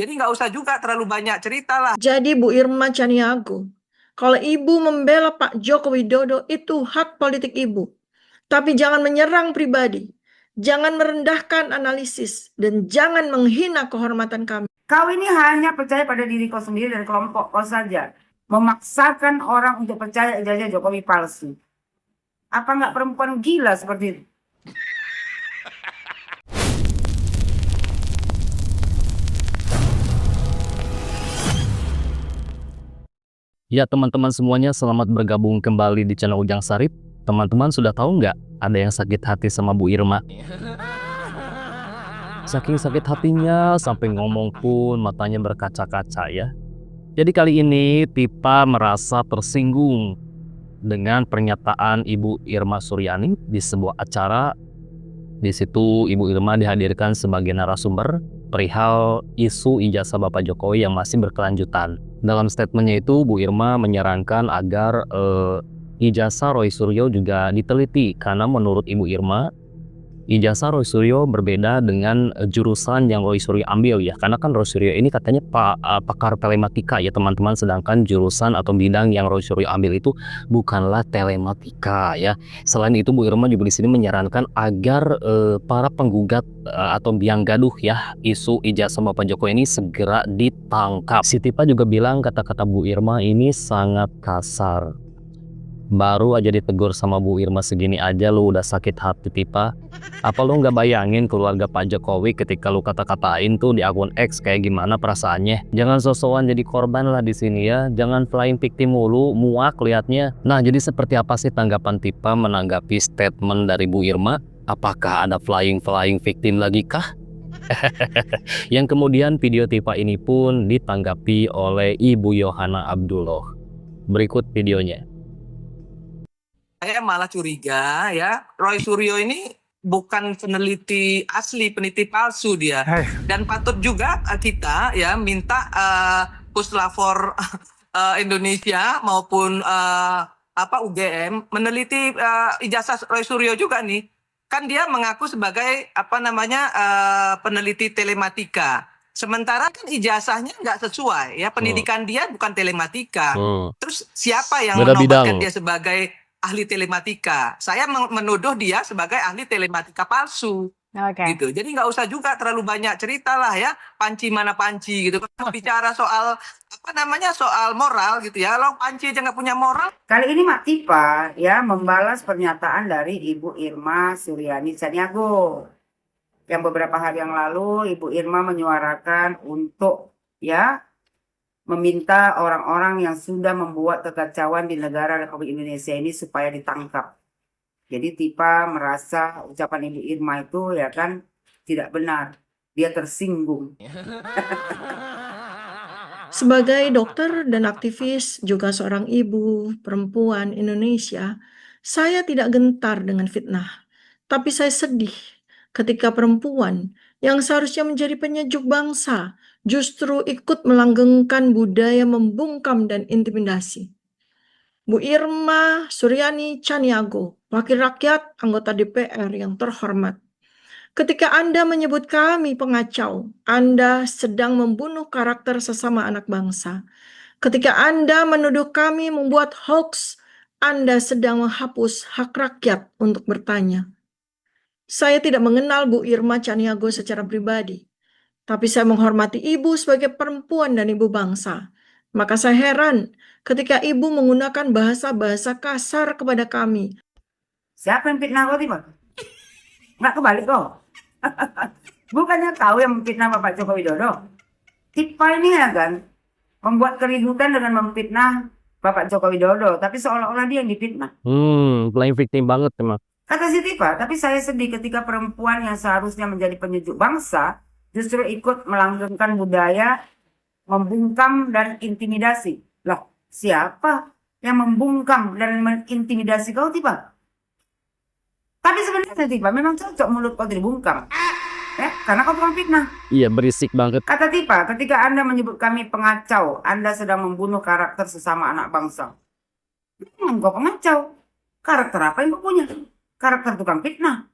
Jadi nggak usah juga terlalu banyak cerita lah. Jadi Bu Irma Chaniago, kalau Ibu membela Pak Joko Widodo itu hak politik Ibu. Tapi jangan menyerang pribadi. Jangan merendahkan analisis. Dan jangan menghina kehormatan kami. Kau ini hanya percaya pada diri kau sendiri dan kelompok kau saja. Memaksakan orang untuk percaya ijazah Jokowi palsu. Apa nggak perempuan gila seperti itu? Ya teman-teman semuanya, selamat bergabung kembali di channel Ujang Sarip. Teman-teman sudah tahu nggak ada yang sakit hati sama Bu Irma? Saking sakit hatinya sampai ngomong pun matanya berkaca-kaca ya. Jadi kali ini Tipa merasa tersinggung dengan pernyataan Ibu Irma Suryani di sebuah acara. Di situ Ibu Irma dihadirkan sebagai narasumber perihal isu ijazah Bapak Jokowi yang masih berkelanjutan. Dalam statementnya itu Bu Irma menyarankan agar ijazah Roy Suryo juga diteliti karena menurut Ibu Irma ijazah Roy Suryo berbeda dengan jurusan yang Roy Suryo ambil ya, karena kan Roy Suryo ini katanya pakar telematika ya teman-teman, sedangkan jurusan atau bidang yang Roy Suryo ambil itu bukanlah telematika ya. Selain itu Bu Irma juga di sini menyarankan agar para penggugat atau biang gaduh ya isu ijazah Bapak Jokowi ini segera ditangkap. Si Tipa juga bilang kata-kata Bu Irma ini sangat kasar. Baru aja ditegur sama Bu Irma segini aja lu udah sakit hati Tipa. Apa lu nggak bayangin keluarga Pak Jokowi ketika lu kata-katain tuh di akun X kayak gimana perasaannya? Jangan sosokan jadi korban lah di sini ya. Jangan flying victim mulu, muak liatnya. Nah, jadi seperti apa sih tanggapan Tipa menanggapi statement dari Bu Irma? Apakah ada flying victim lagi kah? Yang kemudian video Tipa ini pun ditanggapi oleh Ibu Yohana Abdullah. Berikut videonya. Saya malah curiga ya, Roy Suryo ini bukan peneliti asli, peneliti palsu dia. Dan patut juga kita ya minta Puslapor Indonesia maupun UGM meneliti ijazah Roy Suryo juga nih. Kan dia mengaku sebagai peneliti telematika. Sementara kan ijazahnya nggak sesuai ya, pendidikan dia bukan telematika. Terus siapa yang menobatkan dia sebagai ahli telematika? Saya menuduh dia sebagai ahli telematika palsu. Gitu. Jadi nggak usah juga terlalu banyak cerita lah ya, panci mana panci gitu. Kalau bicara soal soal moral gitu ya, kalau panci aja nggak punya moral. Kali ini Mak Tipa ya membalas pernyataan dari Ibu Irma Suryani Chaniago. Yang beberapa hari yang lalu Ibu Irma menyuarakan untuk ya meminta orang-orang yang sudah membuat kekacauan di negara Republik Indonesia ini supaya ditangkap. Jadi Tipa merasa ucapan Ibu Irma itu ya kan tidak benar. Dia tersinggung. Sebagai dokter dan aktivis, juga seorang ibu perempuan Indonesia, saya tidak gentar dengan fitnah. Tapi saya sedih ketika perempuan yang seharusnya menjadi penyejuk bangsa justru ikut melanggengkan budaya membungkam dan intimidasi. Bu Irma Suryani Chaniago, wakil rakyat anggota DPR yang terhormat. Ketika Anda menyebut kami pengacau, Anda sedang membunuh karakter sesama anak bangsa. Ketika Anda menuduh kami membuat hoax, Anda sedang menghapus hak rakyat untuk bertanya. Saya tidak mengenal Bu Irma Chaniago secara pribadi, tapi saya menghormati Ibu sebagai perempuan dan ibu bangsa. Maka saya heran ketika Ibu menggunakan bahasa-bahasa kasar kepada kami. Siapa yang fitnah kau Tipa? Nggak kebalik kok. Bukannya kau yang memfitnah Bapak Joko Widodo? Tipa ini ya kan membuat keributan dengan memfitnah Bapak Joko Widodo, tapi seolah-olah dia yang difitnah. Playing victim banget emang. Kata si Tipa, tapi saya sedih ketika perempuan yang seharusnya menjadi penyejuk bangsa justru ikut melanggengkan budaya membungkam dan intimidasi. Loh, siapa yang membungkam dan mengintimidasi kau Tipa? Tapi sebenarnya Tipa memang cocok mulut kau dibungkam. Karena kau tukang fitnah. Iya, berisik banget. Kata Tipa, ketika Anda menyebut kami pengacau, Anda sedang membunuh karakter sesama anak bangsa. Memang kau pengacau. Karakter apa yang kau punya? Karakter tukang fitnah.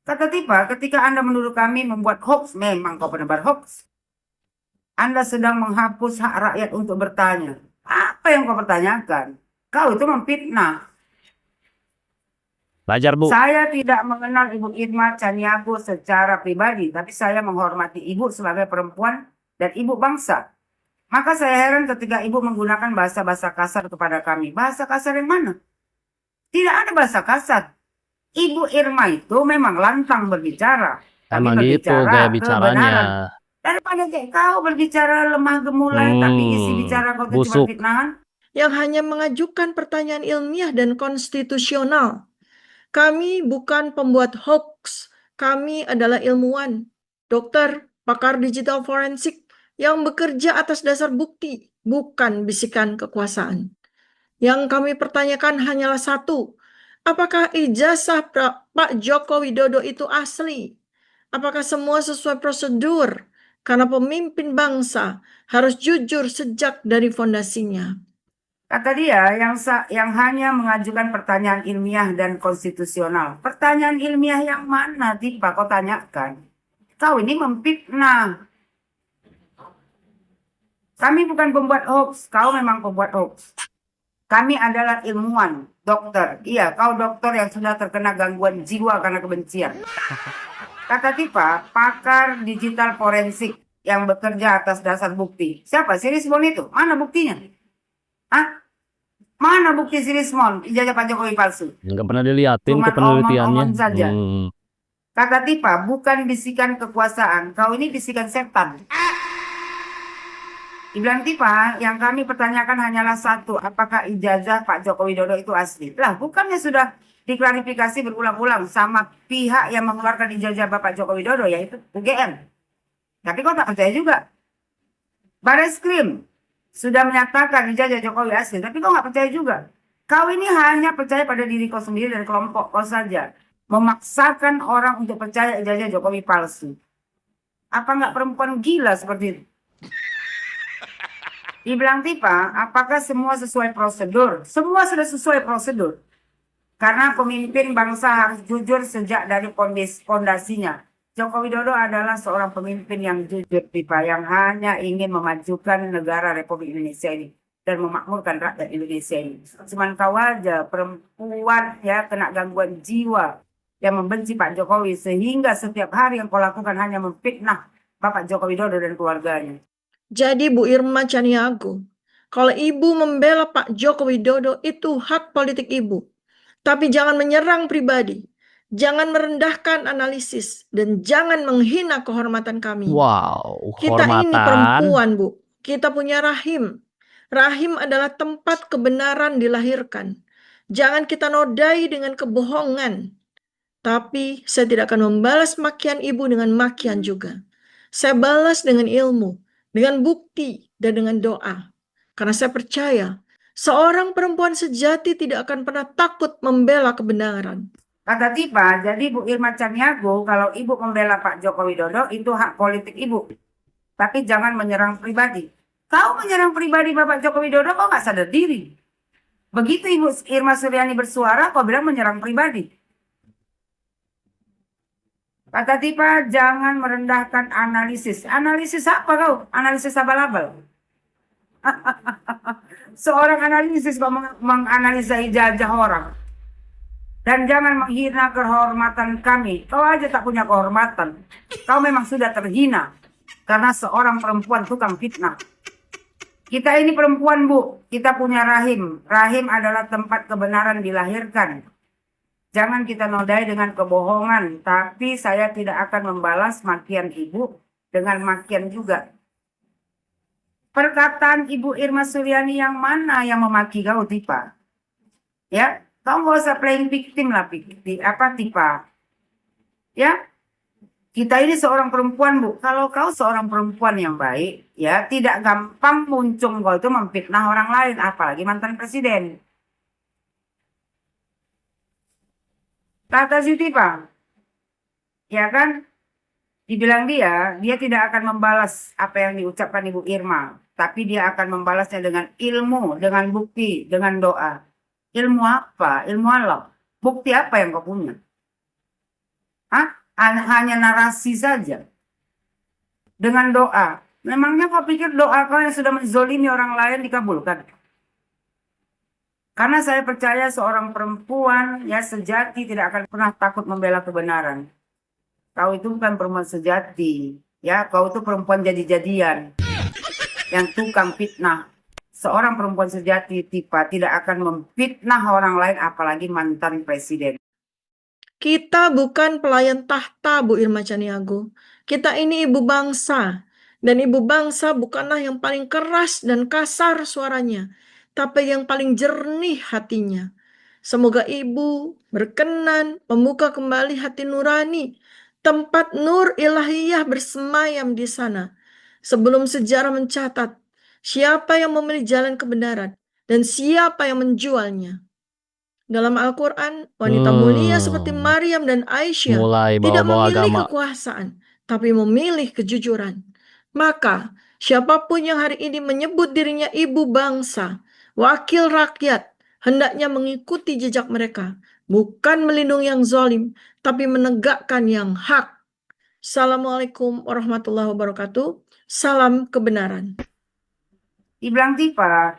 Kata Tipa, ketika Anda menuduh kami membuat hoax, memang kau penebar hoax. Anda sedang menghapus hak rakyat untuk bertanya. Apa yang kau pertanyakan? Kau itu memfitnah. Belajar, Bu. Saya tidak mengenal Ibu Irma Caniago secara pribadi, tapi saya menghormati Ibu sebagai perempuan dan ibu bangsa. Maka saya heran ketika Ibu menggunakan bahasa-bahasa kasar kepada kami. Bahasa kasar yang mana? Tidak ada bahasa kasar. Ibu Irma itu memang lantang berbicara. Tapi Emang gitu berbicara gaya kebenaran. bicaranya. Daripada kayak kau berbicara lemah gemulai, tapi isi bicara kau itu cuma busuk. fitnahan. yang hanya mengajukan pertanyaan ilmiah dan konstitusional. Kami bukan pembuat hoax, kami adalah ilmuwan, dokter, pakar digital forensik yang bekerja atas dasar bukti, bukan bisikan kekuasaan. Yang kami pertanyakan hanyalah satu, apakah ijazah Pak Joko Widodo itu asli? Apakah semua sesuai prosedur? Karena pemimpin bangsa harus jujur sejak dari fondasinya. Kata dia yang hanya mengajukan pertanyaan ilmiah dan konstitusional. Pertanyaan ilmiah yang mana tiba kau tanyakan? Kau ini memfitnah. Kami bukan pembuat hoax, kau memang pembuat hoax. Kami adalah ilmuwan, dokter. Iya, kau dokter yang sudah terkena gangguan jiwa karena kebencian. Kata Tipa, pakar digital forensik yang bekerja atas dasar bukti. Siapa? Si Rismon itu? Mana buktinya? Hah? Mana bukti si Rismon? Ijazah Pak Jokowi palsu. Nggak pernah diliatin Cuma ke penelitiannya. omong-omong saja. Kata Tipa, bukan bisikan kekuasaan. Kau ini bisikan setan. Dibilang Tipa, yang kami pertanyakan hanyalah satu. Apakah ijazah Pak Joko Widodo itu asli? Lah, bukannya sudah diklarifikasi berulang-ulang sama pihak yang mengeluarkan ijazah Bapak Joko Widodo, yaitu UGM. Tapi kau tak percaya juga. Bareskrim sudah menyatakan ijazah Jokowi asli, tapi kau nggak percaya juga. Kau ini hanya percaya pada diri kau sendiri dan kelompok kau saja. Memaksakan orang untuk percaya ijazah Jokowi palsu. Apa nggak perempuan gila seperti itu? Dibilang Tipa, apakah semua sesuai prosedur? Semua sudah sesuai prosedur. Karena pemimpin bangsa harus jujur sejak dari fondasinya. Joko Widodo adalah seorang pemimpin yang jujur, Tipa, yang hanya ingin memajukan negara Republik Indonesia ini dan memakmurkan rakyat Indonesia ini. Cuman kau aja perempuan ya kena gangguan jiwa yang membenci Pak Jokowi sehingga setiap hari yang kau lakukan hanya memfitnah Bapak Joko Widodo dan keluarganya. Jadi Bu Irma Caniago, kalau Ibu membela Pak Joko Widodo itu hak politik Ibu. Tapi jangan menyerang pribadi, jangan merendahkan analisis, dan jangan menghina kehormatan kami. Wow, Kita ini hormatan. perempuan, Bu. Kita punya rahim. Rahim adalah tempat kebenaran dilahirkan. Jangan kita nodai dengan kebohongan. Tapi saya tidak akan membalas makian Ibu dengan makian juga. Saya balas dengan ilmu, dengan bukti, dan dengan doa. Karena saya percaya, seorang perempuan sejati tidak akan pernah takut membela kebenaran. Kata Tipa, jadi Bu Irma Caniago, kalau Ibu membela Pak Joko Widodo, itu hak politik Ibu. Tapi jangan menyerang pribadi. Kau menyerang pribadi Bapak Joko Widodo, kau nggak sadar diri. Begitu Ibu Irma Suryani bersuara, kau bilang menyerang pribadi. Kata Tipa, jangan merendahkan analisis. Analisis apa kau? Analisis abal-abal. Seorang analisis kok menganalisa ijazah orang. Dan jangan menghina kehormatan kami. Kau aja tak punya kehormatan. Kau memang sudah terhina. Karena seorang perempuan tukang fitnah. Kita ini perempuan, Bu. Kita punya rahim. Rahim adalah tempat kebenaran dilahirkan. Jangan kita nodai dengan kebohongan. Tapi saya tidak akan membalas makian Ibu dengan makian juga. Perkataan Ibu Irma Suryani yang mana yang memaki kau, Tipa? Ya, kau nggak usah playing victim lah, Tipa. Ya, kita ini seorang perempuan, Bu. Kalau kau seorang perempuan yang baik, ya tidak gampang muncul kau itu memfitnah orang lain, apalagi mantan presiden. Kata si Tipa, ya kan? Dibilang dia tidak akan membalas apa yang diucapkan Ibu Irma. Tapi dia akan membalasnya dengan ilmu, dengan bukti, dengan doa. Ilmu apa? Ilmu Allah. Bukti apa yang kau punya? Hah? Hanya narasi saja. Dengan doa. Memangnya kau pikir doa kau yang sudah menzolimi orang lain dikabulkan? Karena saya percaya seorang perempuan ya sejati tidak akan pernah takut membela kebenaran. Kau itu bukan perempuan sejati. Ya, kau itu perempuan jadi-jadian. Yang tukang fitnah. Seorang perempuan sejati tidak akan memfitnah orang lain apalagi mantan presiden. Kita bukan pelayan tahta, Bu Irma Caniago. Kita ini ibu bangsa. Dan ibu bangsa bukanlah yang paling keras dan kasar suaranya, tapi yang paling jernih hatinya. Semoga ibu berkenan membuka kembali hati nurani, tempat nur ilahiyah bersemayam di sana. Sebelum sejarah mencatat siapa yang memilih jalan kebenaran dan siapa yang menjualnya. Dalam Al-Quran, wanita mulia seperti Maryam dan Aisyah Mulai tidak bawa-bawa memilih agama. kekuasaan, tapi memilih kejujuran. Maka, siapapun yang hari ini menyebut dirinya ibu bangsa, wakil rakyat, hendaknya mengikuti jejak mereka, bukan melindungi yang zalim, tapi menegakkan yang hak. Assalamualaikum warahmatullahi wabarakatuh. Salam kebenaran. Dibilang Tipa,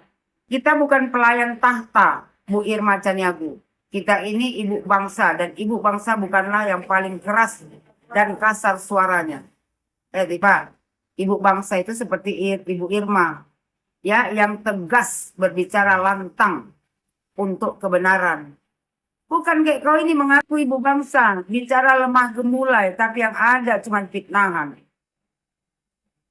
kita bukan pelayan tahta, Bu Irma Caniago. Kita ini ibu bangsa, dan ibu bangsa bukanlah yang paling keras dan kasar suaranya. Tipa, ibu bangsa itu seperti Ibu Irma, ya, yang tegas berbicara lantang untuk kebenaran. Bukan kayak kau ini mengaku ibu bangsa, bicara lemah gemulai, tapi yang ada cuma fitnahan.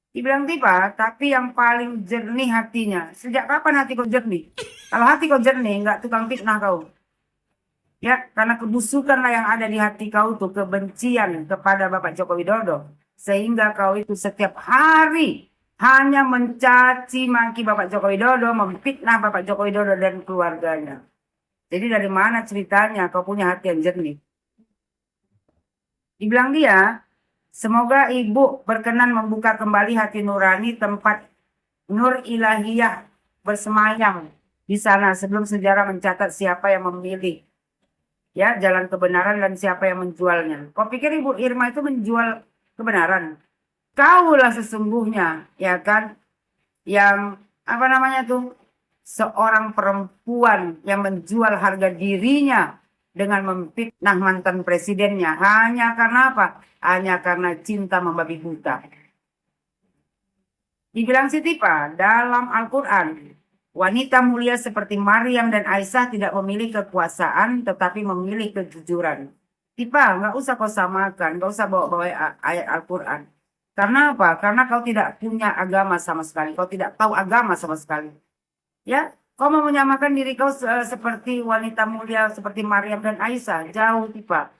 Dibilang Tipa, tapi yang paling jernih hatinya. Sejak kapan hati kau jernih? Kalau hati kau jernih, nggak tukang fitnah kau. Ya, karena kebusukanlah yang ada di hati kau tuh, kebencian kepada Bapak Joko Widodo. Sehingga kau itu setiap hari hanya mencaci maki Bapak Joko Widodo, memfitnah Bapak Joko Widodo dan keluarganya. Jadi dari mana ceritanya kau punya hati yang jernih? Dibilang dia, semoga ibu berkenan membuka kembali hati nurani, tempat nur ilahiyah bersemayam di sana sebelum sejarah mencatat siapa yang memilih ya jalan kebenaran dan siapa yang menjualnya. Kau pikir Ibu Irma itu menjual kebenaran? Kaulah sesungguhnya, ya kan, yang apa namanya tuh, seorang perempuan yang menjual harga dirinya dengan memfitnah mantan presidennya. Hanya karena apa? Hanya karena cinta membabi buta. Dibilang si Tipa, dalam Al-Quran, wanita mulia seperti Maryam dan Aisyah tidak memilih kekuasaan, tetapi memilih kejujuran. Tipa, nggak usah kau samakan, nggak usah bawa-bawa ayat Al-Quran. Karena apa? Karena kau tidak punya agama sama sekali. Kau tidak tahu agama sama sekali. Ya, kau mau menyamakan diri kau seperti wanita mulia seperti Maryam dan Aisyah. Jauh, Tipa.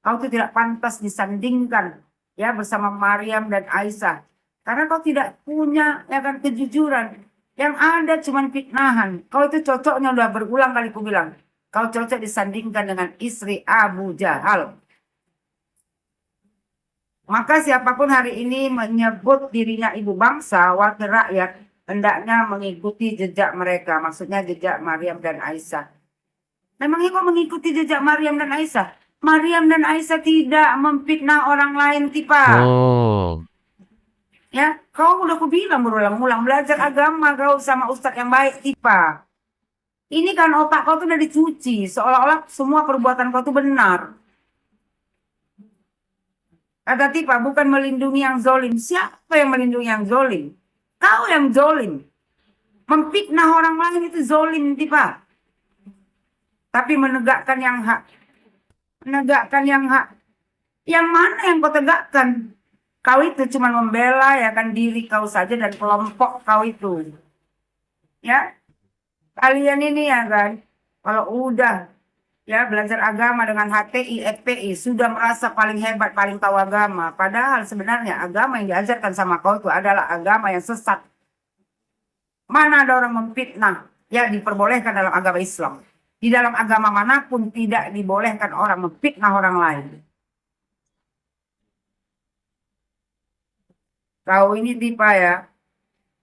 Kau itu tidak pantas disandingkan ya bersama Maryam dan Aisyah. Karena kau tidak punya ya kan kejujuran. Yang ada cuma fitnahan. Kau itu cocoknya udah berulang kali ku bilang. Kau cocok disandingkan dengan istri Abu Jahal. Maka siapapun hari ini menyebut dirinya ibu bangsa, wakil rakyat, hendaknya mengikuti jejak mereka. Maksudnya jejak Maryam dan Aisyah. Memangnya kau mengikuti jejak Maryam dan Aisyah? Maryam dan Aisyah tidak memfitnah orang lain, Tipa. Oh. Ya, kau udah aku bilang berulang-ulang, belajar agama kau sama ustadz yang baik, Tipa. Ini kan otak kau tuh udah dicuci, seolah-olah semua perbuatan kau tuh benar. Kata Tipa, bukan melindungi yang zolim. Siapa yang melindungi yang zolim? Kau yang zolim. Memfitnah orang lain itu zolim, Tipa. Tapi menegakkan yang hak. Menegakkan yang hak. Yang mana yang kau tegakkan? Kau itu cuma membela ya kan diri kau saja dan kelompok kau itu. Ya. Kalian ini ya kan, kalau udah ya belajar agama dengan HTI, FPI, sudah merasa paling hebat, paling tahu agama. Padahal sebenarnya agama yang diajarkan sama kau itu adalah agama yang sesat. Mana ada orang memfitnah? Ya diperbolehkan dalam agama Islam. Di dalam agama manapun tidak dibolehkan orang memfitnah orang lain. Kau ini Tipa ya,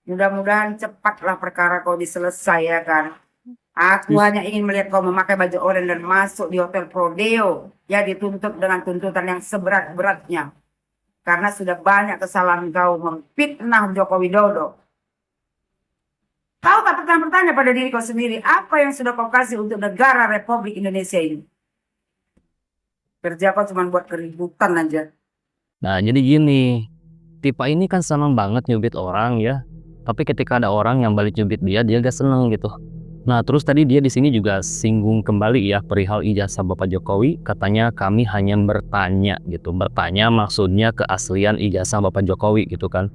mudah-mudahan cepatlah perkara kau diselesaikan. Aku hanya ingin melihat kau memakai baju oranye dan masuk di hotel Prodeo. Ya dituntut dengan tuntutan yang seberat-beratnya. karena sudah banyak kesalahan kau memfitnah Joko Widodo. Kau tak pernah bertanya pada diri kau sendiri, apa yang sudah kau kasih untuk negara Republik Indonesia ini? Kerja kau cuma buat keributan aja. Nah, jadi gini, Tipa ini kan senang banget nyubit orang ya. Tapi ketika ada orang yang balik nyubit dia gak seneng gitu. Nah, terus tadi dia di sini juga singgung kembali ya perihal ijazah Bapak Jokowi. Katanya kami hanya bertanya gitu. Bertanya maksudnya keaslian ijazah Bapak Jokowi gitu kan.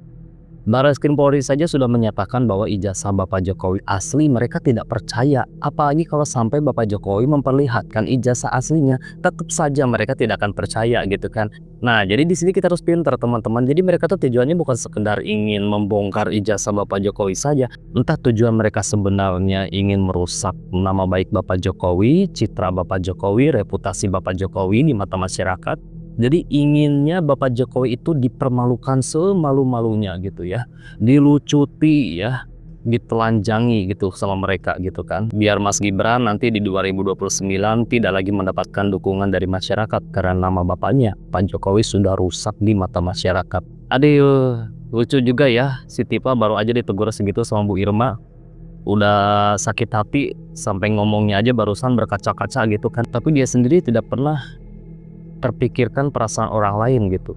Barreskrim Polri saja sudah menyatakan bahwa ijazah Bapak Jokowi asli, mereka tidak percaya. Apalagi kalau sampai Bapak Jokowi memperlihatkan ijazah aslinya, tetap saja mereka tidak akan percaya gitu kan. Nah, jadi di sini kita harus pintar teman-teman. Jadi mereka tuh tujuannya bukan sekedar ingin membongkar ijazah Bapak Jokowi saja. Entah tujuan mereka sebenarnya ingin merusak nama baik Bapak Jokowi, citra Bapak Jokowi, reputasi Bapak Jokowi di mata masyarakat. Jadi inginnya Bapak Jokowi itu dipermalukan semalu-malunya gitu ya, dilucuti ya, ditelanjangi gitu sama mereka gitu kan. Biar Mas Gibran nanti di 2029 tidak lagi mendapatkan dukungan dari masyarakat karena nama bapaknya, Pak Jokowi, sudah rusak di mata masyarakat. Aduh, lucu juga ya, si Tipa baru aja ditegur segitu sama Bu Irma. Udah sakit hati sampai ngomongnya aja barusan berkaca-kaca gitu kan. Tapi dia sendiri tidak pernah terpikirkan perasaan orang lain gitu.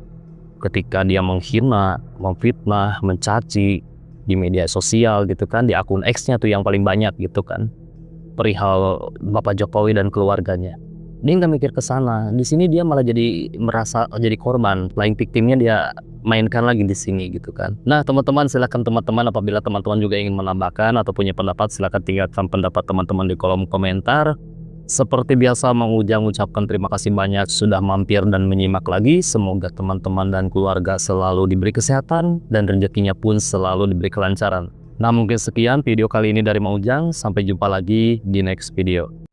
Ketika dia menghina, memfitnah, mencaci di media sosial gitu kan, di akun X-nya tuh yang paling banyak gitu kan, perihal Bapak Jokowi dan keluarganya. Dia nggak mikir ke sana. Di sini dia malah jadi merasa jadi korban. Playing victimnya dia mainkan lagi di sini gitu kan. Nah, teman-teman, silakan teman-teman apabila teman-teman juga ingin menambahkan atau punya pendapat, silakan tinggalkan pendapat teman-teman di kolom komentar. Seperti biasa, Mang Ujang ucapkan terima kasih banyak sudah mampir dan menyimak lagi. Semoga teman-teman dan keluarga selalu diberi kesehatan dan rezekinya pun selalu diberi kelancaran. Nah, mungkin sekian video kali ini dari Mang Ujang. Sampai jumpa lagi di next video.